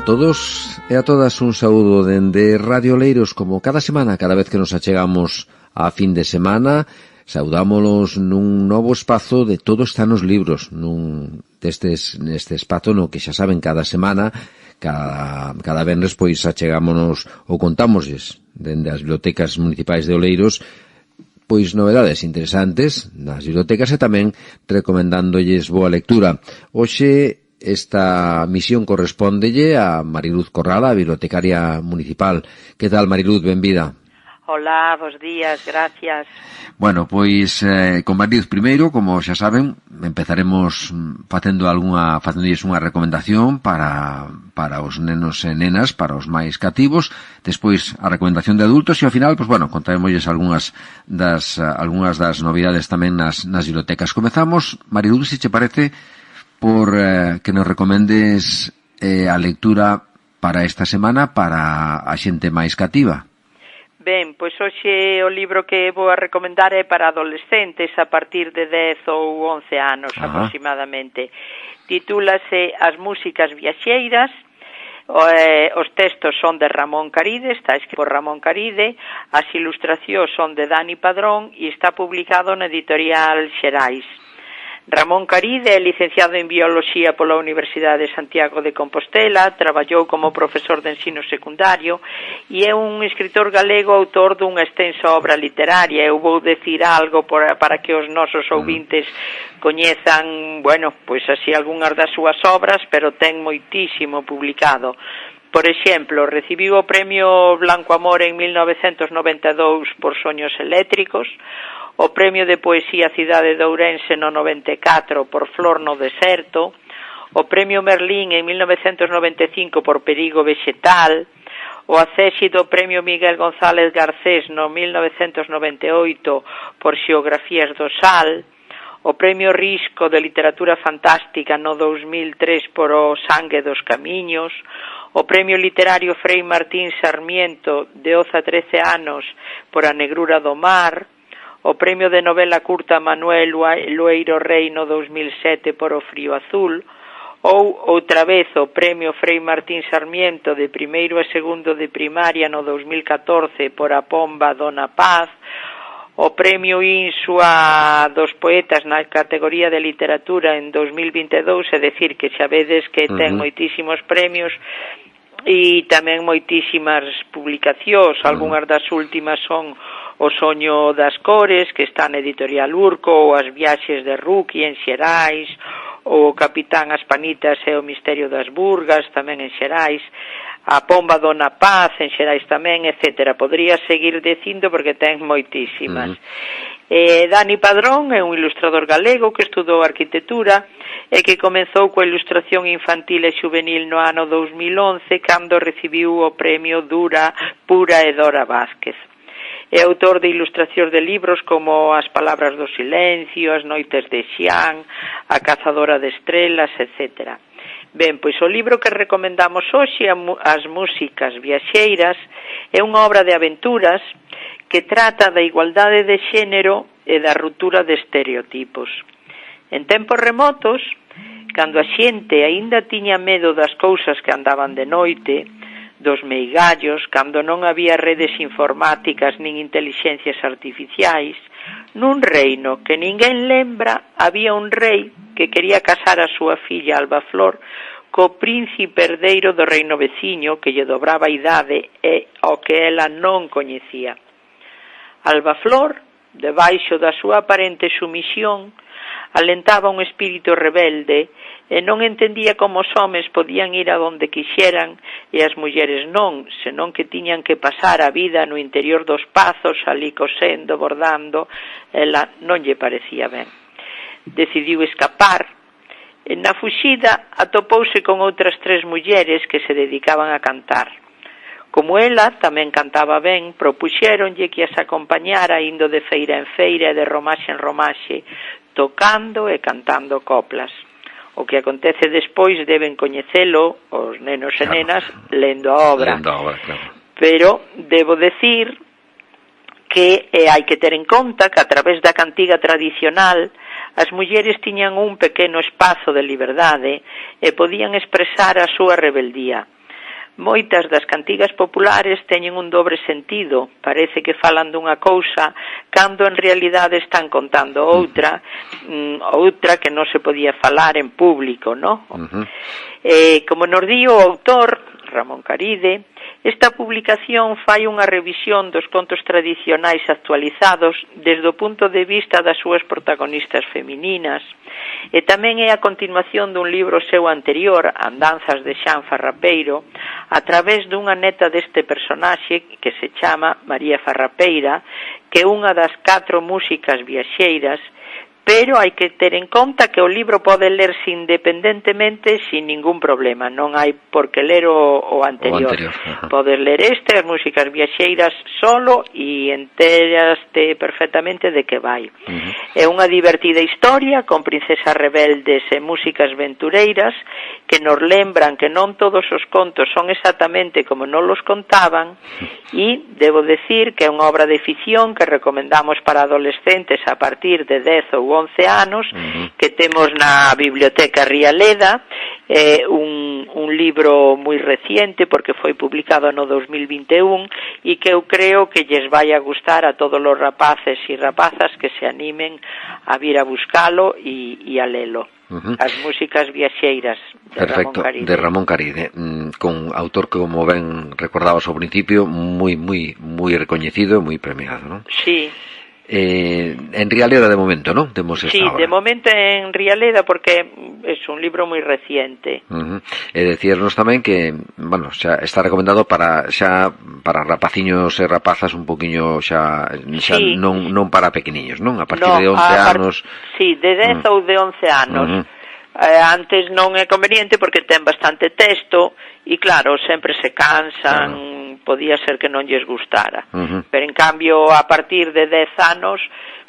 todos e a todas un saúdo dende Radio Oleiros, como cada semana, cada vez que nos achegamos a fin de semana, saudámonos nun novo espazo de Todo está nos libros, neste espazo no que xa saben cada semana, cada venres, pois achegámonos ou contámoslles dende as bibliotecas municipais de Oleiros pois novedades interesantes nas bibliotecas e tamén recomendándolles boa lectura. Hoxe esta misión correspóndelle a Mariluz Corrala, a bibliotecaria municipal. Que tal, Mariluz? Benvida. Hola, bos días, gracias. Bueno, pois con Mariluz primeiro, como xa saben, empezaremos facéndolles unha recomendación para os nenos e nenas, para os máis cativos, despois a recomendación de adultos e ao final, pois bueno, contaremosles algunhas das novidades tamén nas bibliotecas. Comezamos, Mariluz, se che parece, por que nos recomendes a lectura para esta semana para a xente máis cativa. Ben, pois hoxe o libro que vou a recomendar é para adolescentes a partir de 10 ou 11 anos aproximadamente. Titúlase As músicas viaxeiras. Os textos son de Ramón Caride, está escrito por Ramón Caride, as ilustracións son de Dani Padrón e está publicado na editorial Xerais. Ramón Caride é licenciado en Bioloxía pola Universidade de Santiago de Compostela, traballou como profesor de ensino secundario e é un escritor galego autor dunha extensa obra literaria. Eu vou decir algo para que os nosos ouvintes coñezan, bueno, pois así algunhas das súas obras, pero ten moitísimo publicado. Por exemplo, recibiu o Premio Blanco Amor en 1992 por Soños Eléctricos, o Premio de Poesía Cidade de Ourense no 94 por Flor no Deserto, o Premio Merlín en 1995 por Perigo Vexetal, o acéxito Premio Miguel González Garcés no 1998 por Xeografías do Sal, o Premio Risco de Literatura Fantástica no 2003 por O Sangue dos Camiños, o Premio Literario Frei Martín Sarmiento de 11 a 13 anos por A Negrura do Mar, o Premio de Novela Curta Manuel Lueiro Rei no 2007 por O Frío Azul, ou outra vez o Premio Frei Martín Sarmiento de primeiro e segundo de primaria no 2014 por A Pomba Dona Paz, o Premio Insua dos Poetas na categoría de literatura en 2022, é dicir que xa vedes que ten moitísimos premios e tamén moitísimas publicacións. Algunhas das últimas son O Soño das Cores, que está na editorial Urco, ou As Viaxes de Ruki en Xerais, ou O Capitán Aspanitas e o Misterio das Burgas, tamén en Xerais, A Pomba Dona Paz en Xerais tamén, etc. Podría seguir dicindo porque ten moitísimas. Dani Padrón é un ilustrador galego que estudou arquitectura e que comezou coa ilustración infantil e juvenil no ano 2011 cando recibiu o premio Pura e Dora Vázquez. É autor de ilustracións de libros como As Palabras do Silencio, As Noites de Xián, A Cazadora de Estrelas, etc. Ben, pois o libro que recomendamos hoxe, As músicas viaxeiras, é unha obra de aventuras que trata da igualdade de xénero e da ruptura de estereotipos. En tempos remotos, cando a xente aínda tiña medo das cousas que andaban de noite, dos meigallos, cando non había redes informáticas nin intelixencias artificiais, nun reino que ninguén lembra, había un rei que quería casar a súa filla Albaflor co príncipe herdeiro do reino veciño que lle dobraba a idade e ao que ela non coñecía. Albaflor, debaixo da súa aparente sumisión, alentaba un espírito rebelde e non entendía como os homes podían ir a donde quixeran e as mulleres non, senón que tiñan que pasar a vida no interior dos pazos, ali cosendo, bordando. Ela non lle parecía ben. Decidiu escapar. Na fuxida atopouse con outras 3 mulleres que se dedicaban a cantar. Como ela tamén cantaba ben, propuxéronlle que as acompañara indo de feira en feira e de romaxe en romaxe, tocando e cantando coplas. O que acontece despois deben coñecelo os nenos e nenas lendo a obra. Pero debo decir que hai que ter en conta que a través da cantiga tradicional as mulleres tiñan un pequeno espazo de liberdade e podían expresar a súa rebeldía. moitas das cantigas populares teñen un dobre sentido, parece que falan dunha cousa cando en realidade están contando outra que non se podía falar en público, ¿no? Como nos di o autor, Ramón Caride, esta publicación fai unha revisión dos contos tradicionais actualizados desde o punto de vista das súas protagonistas femininas, e tamén é a continuación dun libro seu anterior, Andanzas de Xan Farrapeiro, a través dunha neta deste personaxe que se chama María Farrapeira, que é unha das 4 músicas viaxeiras, pero hai que ter en conta que o libro pode lerse independentemente sin ningún problema, non hai por que ler o anterior. Podes ler as músicas viaxeiras solo e enteraste perfectamente de que vai. É unha divertida historia con princesas rebeldes e músicas ventureiras que nos lembran que non todos os contos son exactamente como nos los contaban, e debo decir que é unha obra de ficción que recomendamos para adolescentes a partir de 10 ou 11 anos, que temos na Biblioteca Rialeda, un libro moi reciente porque foi publicado no 2021 e que eu creo que lles vai a gustar a todos os rapaces e rapazas que se animen a vir a buscalo e a lelo. As músicas viaxeiras de Perfecto, Ramón Caride. de Ramón Caride, con autor que, como ben recordabas ao principio, moi recoñecido e moi premiado, non? Sí. En Rialeda de momento, ¿no? Temos esta obra. De momento en Rialeda porque é un libro moi reciente. E decirnos tamén que, bueno, xa está recomendado para rapaciños e rapazas un poquinho xa non para pequeniños, non? A partir de 11 anos. Sí, de 10 ou de 11 anos. Antes non é conveniente porque ten bastante texto e claro, sempre se cansan, podía ser que non lles gustara. Pero en cambio, a partir de 10 anos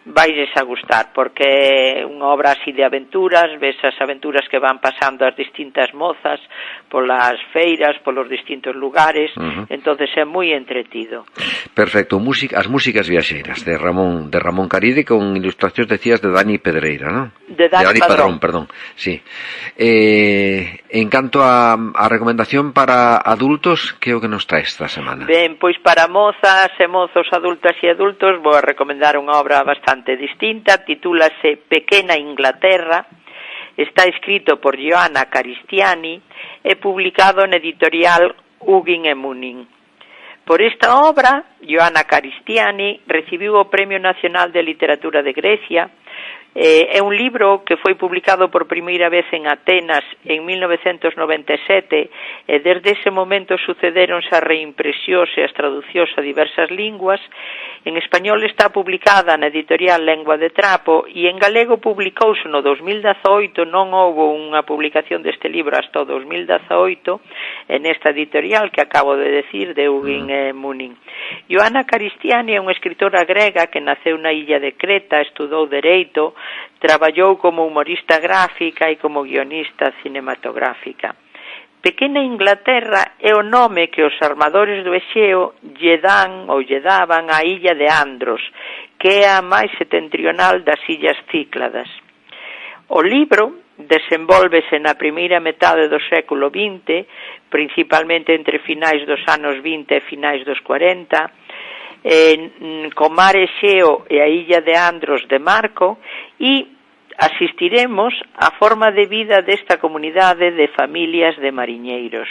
vailles a gustar, porque é unha obra así de aventuras, ves as aventuras que van pasando as distintas mozas polas feiras, polos distintos lugares, entonces é moi entretido. Perfecto, as músicas viaxeiras de Ramón Caride, con ilustracións, decías, de Dani Pedreira, ¿no? De Dani Padrón, perdón, sí. En canto a recomendación para adultos, que é o que nos trae esta semana? Ben, pois para mozas e mozos, adultas e adultos, vou a recomendar unha obra bastante distinta, titúlase Pequena Inglaterra, está escrito por Joanna Caristiani e publicado na editorial Hugin e Munin. Por esta obra, Joanna Caristiani recibiu o Premio Nacional de Literatura de Grecia. É un libro que foi publicado por primeira vez en Atenas en 1997 e desde ese momento sucederonse as reimpresións e as traducións a diversas linguas. En español está publicada na editorial Lengua de Trapo e en galego publicouse no 2018, non houve unha publicación deste libro hasta o 2018 en esta editorial que acabo de decir, de Hugin e Munin. Joanna Caristiani é unha escritora grega que naceu na illa de Creta, estudou Dereito, traballou como humorista gráfica e como guionista cinematográfica. Pequena Inglaterra é o nome que os armadores do Exeo lle daban á illa de Andros, que é a máis setentrional das illas Cícladas. O libro desenvólvese na primeira metade do século XX, principalmente entre finais dos anos 20 e finais dos 40, co mar Exeo e a illa de Andros de Marco, e asistiremos á forma de vida desta comunidade de familias de mariñeiros.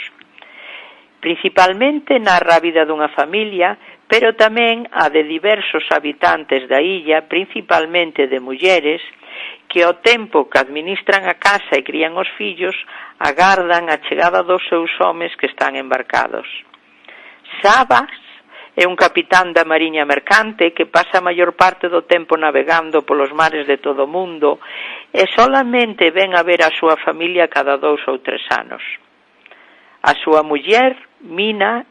Principalmente narra a vida dunha familia, pero tamén a de diversos habitantes da illa, principalmente de mulleres, que ao tempo que administran a casa e crían os fillos, agardan a chegada dos seus homes que están embarcados. Sabas é un capitán da mariña mercante que pasa a maior parte do tempo navegando polos mares de todo o mundo e solamente ven a ver a súa familia cada 2 ou 3 anos. A súa muller, Mina,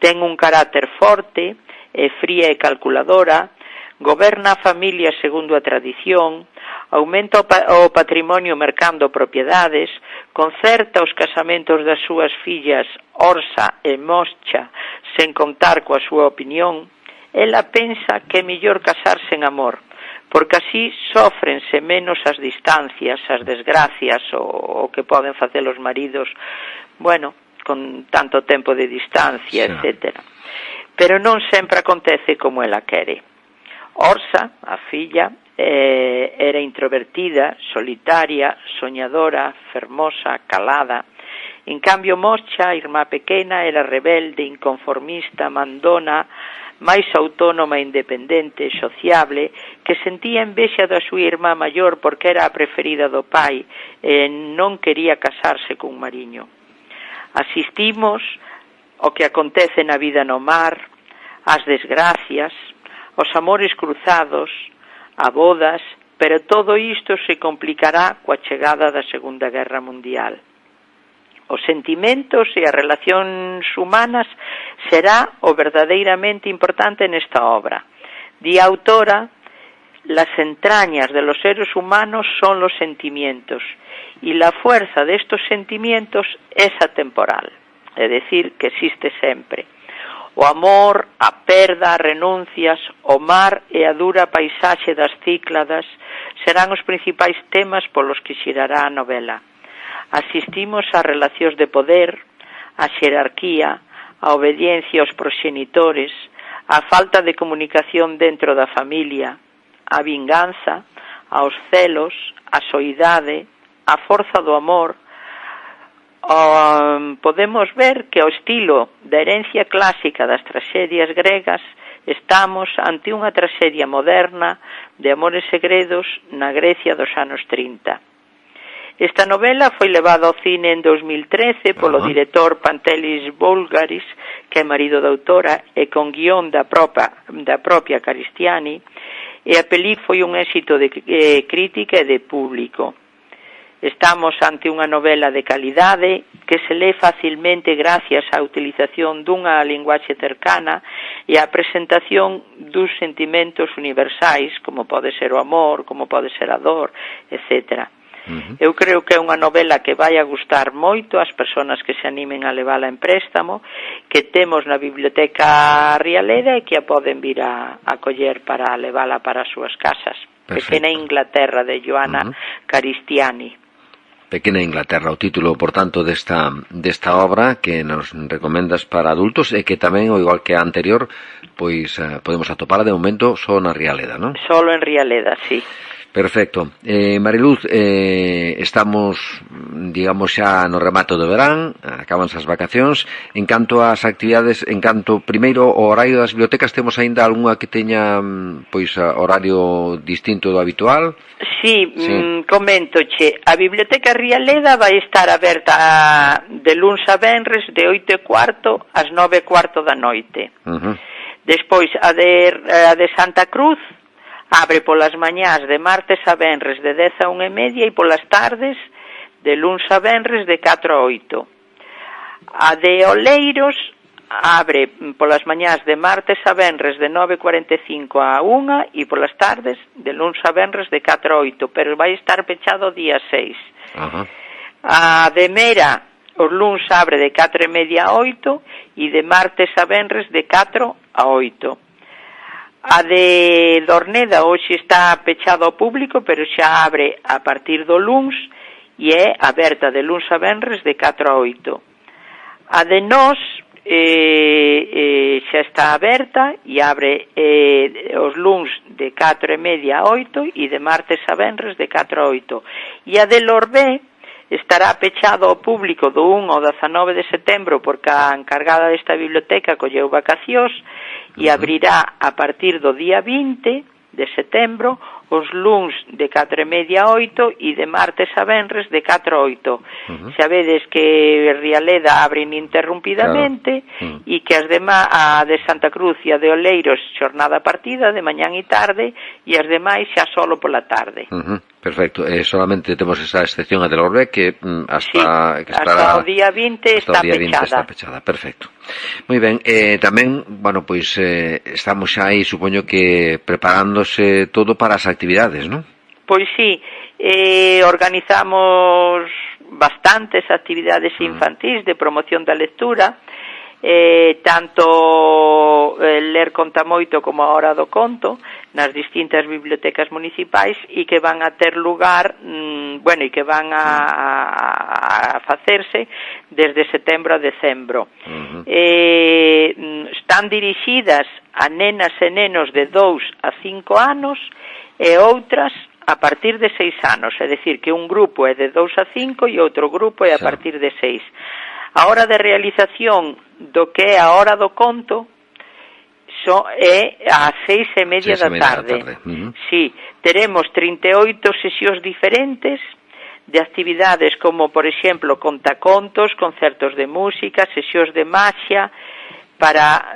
ten un carácter forte, é fría e calculadora, goberna a familia segundo a tradición, aumenta o patrimonio mercando propiedades, concerta os casamentos das súas fillas Orsa e Moscha sen contar coa súa opinión. Ela pensa que é mellor casarse en amor, porque así sofrense menos as distancias, as desgracias o que poden facer os maridos, bueno, con tanto tempo de distancia, etcétera. Pero non sempre acontece como ela quere. Orsa, a filla, era introvertida, solitaria, soñadora, fermosa, calada. En cambio, Mocha, a irmá pequena, era rebelde, inconformista, mandona, máis autónoma, independente, sociable, que sentía envexa da súa irmá maior porque era a preferida do pai e non quería casarse cun mariño. Asistimos ao que acontece na vida no mar, ás desgracias, os amores cruzados, a bodas, pero todo isto se complicará coa chegada da Segunda Guerra Mundial. Os sentimentos e as relacións humanas será o verdadeiramente importante nesta obra. Di a autora, las entrañas de los seres humanos son los sentimientos y la fuerza de estos sentimientos es atemporal, é dicir, que existe sempre. O amor, a perda, as renuncias, o mar e a dura paisaxe das Cícladas serán os principais temas polos que xirará a novela. Asistimos ás relacións de poder, á xerarquía, á obediencia aos proxenitores, á falta de comunicación dentro da familia, á vinganza, aos celos, á soidade, á forza do amor. Podemos ver que ao estilo da herencia clásica das tragedias gregas estamos ante unha tragedia moderna de amores segredos na Grecia dos anos 30. Esta novela foi levada ao cine en 2013 polo director Pantelis Voulgaris, que é marido da autora, e con guión da propia Caristiani, e a pelí foi un éxito de crítica e de público. Estamos ante unha novela de calidade que se lê facilmente gracias á utilización dunha linguaxe cercana e á presentación dos sentimentos universais, como pode ser o amor, como pode ser a dor, etc. Eu creo que é unha novela que vai a gustar moito ás persoas que se animen a levala en préstamo, que temos na Biblioteca Rialeda e que a poden vir a coller para levala para as súas casas. Perfecto. Pequena Inglaterra, de Joana Caristiani. Pequena Inglaterra, o título, por tanto, desta obra que nos recomendas para adultos e que tamén, ao igual que a anterior, pois podemos atopar de momento só na Rialeda, non? Solo en Rialeda, sí. Perfecto. Mariluz, estamos, digamos, xa no remato do verán, acabanse as vacacións. En canto ás actividades, primeiro, o horario das bibliotecas, temos aínda algunha que teña, pois, horario distinto do habitual? Sí. Coméntoche, a Biblioteca Rialeda vai estar aberta de luns a venres de 8:15 ás 9:15 da noite. Despois, a de Santa Cruz abre polas mañás de martes a venres de 10 a 1:30 e polas tardes de luns a venres de 4 a 8. A de Oleiros abre polas mañás de martes a venres de 9:45 a 1 e polas tardes de luns a venres de 4 a 8, pero vai estar pechado o día 6. A de Mera os luns abre de 4:30 a 8 e de martes a venres de 4 a 8. A de Dorneda hoxe está pechado ao público, pero xa abre a partir do luns e é aberta de luns a venres de 4 a 8. A de Nós xa está aberta e abre os luns de 4:30 a 8 e de martes a venres de 4 a 8. E a de Lorbé estará pechado ao público do 1 ao 19 de setembro porque a encargada desta biblioteca colleu vacacións e abrirá a partir do día 20 de setembro os luns de 4:30 a 8 e de martes a venres de 4 a 8. Xa vedes que Rialeda abre ininterrumpidamente e que as demais, a de Santa Cruz e a de Oleiros, xornada partida de mañán e tarde, e as demais xa solo pola tarde. Perfecto, solamente temos esa excepción a de Lorbé que hasta o día 20 está pechada. Perfecto. Moi ben, tamén, bueno, pois estamos xa aí, supoño que preparándose todo para as actividades, non? Pois sí, organizamos bastantes actividades infantís de promoción da lectura, tanto Ler Conta Moito como a Hora do Conto nas distintas bibliotecas municipais e que van a ter lugar, e que van a facerse desde setembro a decembro. Están dirixidas a nenas e nenos de 2 a 5 anos e outras a partir de 6 anos, é dicir, que un grupo é de 2 a 5 e outro grupo é a partir de 6. A hora de realización do que é a Hora do Conto é ás 6:30 da tarde. Sí, teremos 38 sesións diferentes de actividades como, por exemplo, contacontos, concertos de música, sesións de maxia, para,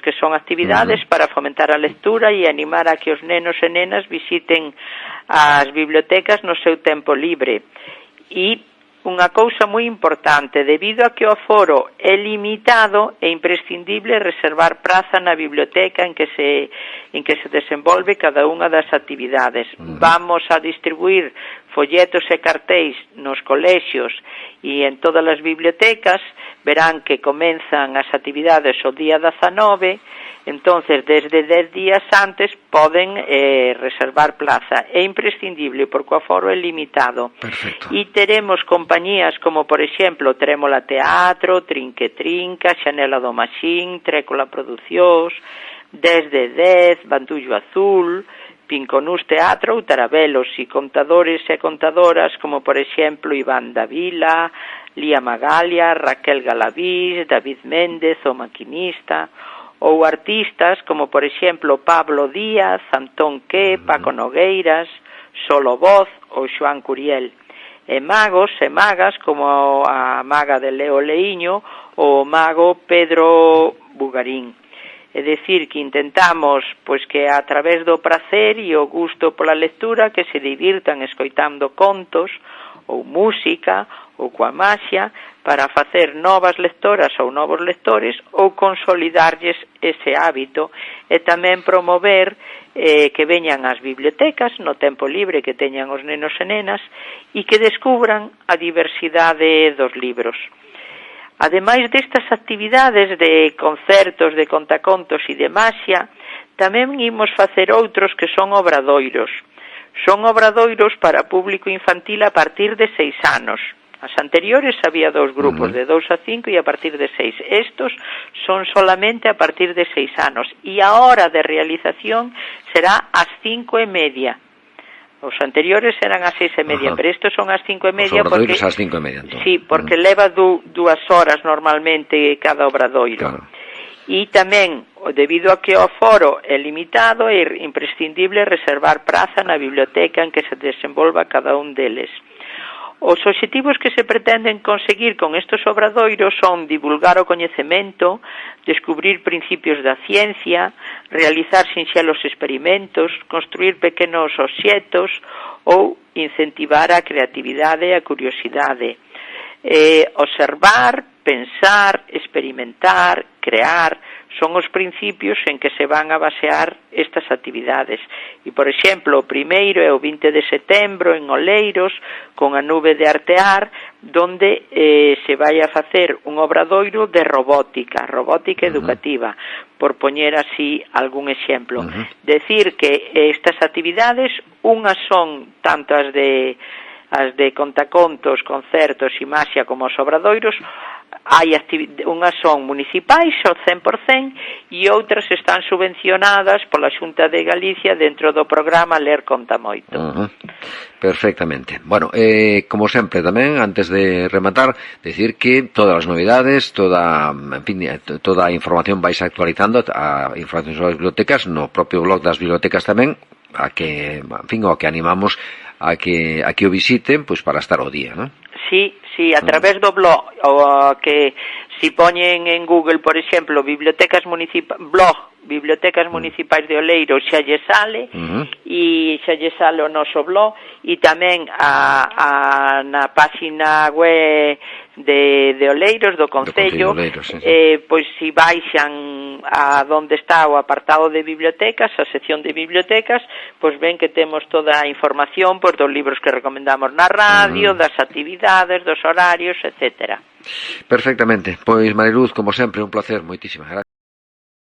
que son actividades para fomentar a lectura e animar a que os nenos e nenas visiten as bibliotecas no seu tempo libre. E unha cousa moi importante, debido a que o aforo é limitado, é imprescindible reservar praza na biblioteca en que se desenvolve cada unha das actividades. Vamos a distribuir folletos e cartéis nos colexios e en todas as bibliotecas. Verán que comenzan as actividades o día 19, entonces desde 10 días antes poden reservar plaza. É imprescindible porque o aforo é limitado. Perfecto. E teremos compañías como, por exemplo, Trémola Teatro, Trinque Trinca, Xanela do Maxín, Trécola Producións, 10 de 10, Bandullo Azul, Pinconús Teatro ou Tarabelos, e contadores e contadoras como, por exemplo, Iván da Vila, Lía Magalia, Raquel Galavís, David Méndez, o maquinista, ou artistas como, por exemplo, Pablo Díaz, Antón Qué, Paco Nogueiras, Solo Voz ou Xoán Curiel. E magos e magas como a maga de Leo Leiño ou o mago Pedro Bugarín. É dicir, que intentamos que a través do prazer e o gusto pola lectura que se divirtan escoitando contos ou música ou coa maxia para facer novas lectoras ou novos lectores ou consolidarlles ese hábito e tamén promover que veñan ás bibliotecas no tempo libre que teñan os nenos e nenas e que descubran a diversidade dos libros. Ademais destas actividades de concertos, de contacontos e de maxia, tamén imos facer outros que son obradoiros. Son obradoiros para público infantil a partir de 6 anos. As anteriores había 2 grupos, de 2 a 5 e a partir de 6. Estos son solamente a partir de 6 anos. E a hora de realización será ás 5:30. Os anteriores eran ás 6:30, pero estos son ás 5:30 porque ás 5:30, entón. Sí, porque leva 2 horas normalmente cada obradoiro. Claro. E tamén, debido a que o aforo é limitado, é imprescindible reservar praza na biblioteca en que se desenvolva cada un deles. Os obxectivos que se pretenden conseguir con estes obradoiros son divulgar o coñecemento, descubrir principios da ciencia, realizar sinxelos experimentos, construir pequenos obxetos ou incentivar a creatividade e a curiosidade. Observar, pensar, experimentar, crear, son os principios en que se van a basear estas actividades. E, por exemplo, o primeiro é o 20 de setembro en Oleiros, con a nube de Artear, donde se vai a facer un obradoiro de robótica educativa, por poñer así algún exemplo. Decir que estas actividades, unhas son tanto as de contacontos, concertos e maxia como os obradoiros, unhas son municipais ao 100% e outras están subvencionadas pola Xunta de Galicia dentro do programa Ler Conta Moito. Perfectamente. Bueno, como sempre tamén, antes de rematar, decir que todas as novidades, toda a información vais actualizando, a información sobre as bibliotecas no propio blog das bibliotecas tamén, a que animamos a que o visiten, pois para estar ao día, non? Sí, a través do blog, que si poñen en Google, por exemplo, bibliotecas municipais de Oleiros, xa lle sale, e xa lle sale o noso blog, e tamén na página web de Oleiros, do Concello, pois si baixan a donde está o apartado de bibliotecas, a sección de bibliotecas, pois ven que temos toda a información dos libros que recomendamos na radio, das actividades, dos horarios, etcétera. Perfectamente. Pois, Mariluz, como sempre, un placer, moitísimas gracias.